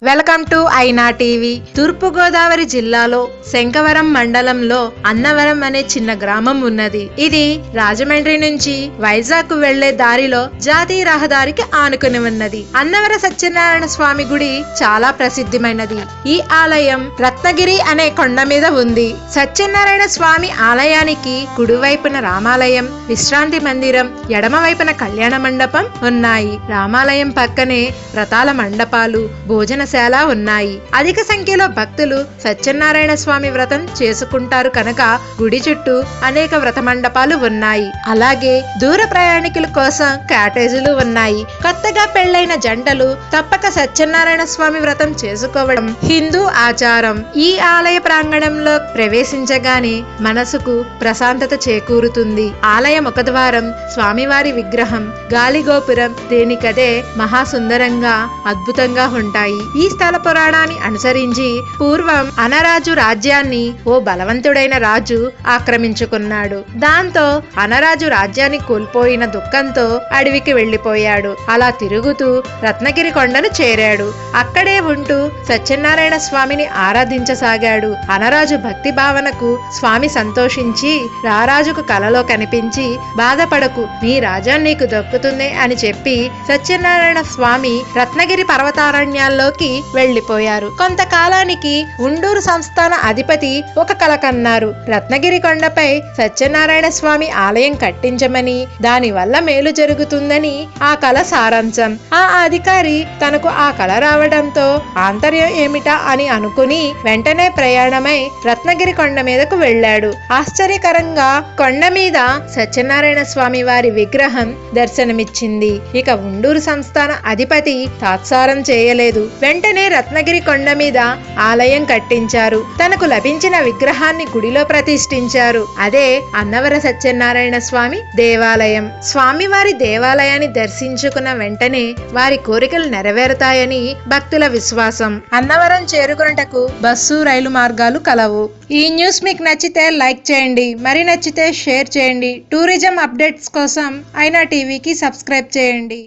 Welcome to ఐనా TV. తూర్పుగోదావరి జిల్లాలో శంకవరం మండలంలో అన్నవరం అనే చిన్న గ్రామం ఉన్నది. ఇది రాజమండ్రి నుంచి వైజాగ్ వెళ్లే దారిలో జాతీయ రహదారికి ఆనుకుని ఉన్నది. అన్నవర సత్యనారాయణ స్వామి గుడి చాలా ప్రసిద్ధమైనది. ఈ ఆలయం రత్నగిరి అనే కొండ మీద ఉంది. సత్యనారాయణ స్వామి ఆలయానికి కుడివైపున రామాలయం, విశ్రాంతి మందిరం, ఎడమ వైపున కళ్యాణ మండపం ఉన్నాయి. రామాలయం పక్కనే వ్రతాల మండపాలు, భోజనశాల ఉన్నాయి. అధిక సంఖ్యలో భక్తులు సత్యనారాయణ స్వామి వ్రతం చేసుకుంటారు కనుక గుడి చుట్టూ అనేక వ్రత మండపాలు ఉన్నాయి. అలాగే దూర ప్రయాణికుల కోసం కాటేజీలు ఉన్నాయి. కొత్తగా పెళ్లైన జంటలు తప్పక సత్యనారాయణ స్వామి వ్రతం చేసుకోవడం హిందూ ఆచారం. ఈ ఆలయ ప్రాంగణంలో ప్రవేశించగానే మనసుకు ప్రశాంతత చేకూరుతుంది. ఆలయ ముఖద్వారం, స్వామివారి విగ్రహం, గాలిగోపురం దేనికదే మహాసుందరంగా అద్భుతంగా ఉంటాయి. ఈ స్థల పురాణాన్ని అనుసరించి పూర్వం అనరాజు రాజ్యాన్ని ఓ బలవంతుడైన రాజు ఆక్రమించుకున్నాడు. దాంతో అనరాజు రాజ్యాన్ని కోల్పోయిన దుఃఖంతో అడవికి వెళ్లిపోయాడు. అలా తిరుగుతూ రత్నగిరి కొండను చేరాడు. అక్కడే ఉంటూ సత్యనారాయణ స్వామిని ఆరాధించసాగాడు. అనరాజు భక్తి భావనకు స్వామి సంతోషించి రారాజుకు కలలో కనిపించి, బాధపడకు, నీ రాజ్యం నీకు దక్కుతుంది అని చెప్పి సత్యనారాయణ స్వామి రత్నగిరి పర్వతారణ్యాల్లోకి వెళ్లిపోయారు. కొంతకాలానికి ఉండూరు సంస్థాన అధిపతి ఒక కల కన్నారు. రత్నగిరి కొండపై సత్యనారాయణ స్వామి ఆలయం కట్టించమని, దాని వల్ల మేలు జరుగుతుందని ఆ కల సారాంశం. ఆ అధికారి తనకు ఆ కల రావడంతో ఆంతర్యం ఏమిటా అని అనుకుని వెంటనే ప్రయాణమై రత్నగిరి కొండ మీదకు వెళ్ళాడు. ఆశ్చర్యకరంగా కొండ మీద సత్యనారాయణ స్వామి వారి విగ్రహం దర్శనమిచ్చింది. ఇక ఉండూరు సంస్థాన అధిపతి తాత్సారం చేయలేదు. వెంటనే రత్నగిరి కొండ మీద ఆలయం కట్టించారు. తనకు లభించిన విగ్రహాన్ని గుడిలో ప్రతిష్ఠించారు. అదే అన్నవర సత్యనారాయణ స్వామి దేవాలయం. స్వామివారి దేవాలయాన్ని దర్శించుకున్న వెంటనే వారి కోరికలు నెరవేరుతాయని భక్తుల విశ్వాసం. అన్నవరం చేరుకున్నటకు బస్సు, రైలు మార్గాలు కలవు. ఈ న్యూస్ మీకు నచ్చితే లైక్ చేయండి, మరి నచ్చితే షేర్ చేయండి. టూరిజం అప్డేట్స్ కోసం ఐనా టీవీకి సబ్స్క్రైబ్ చేయండి.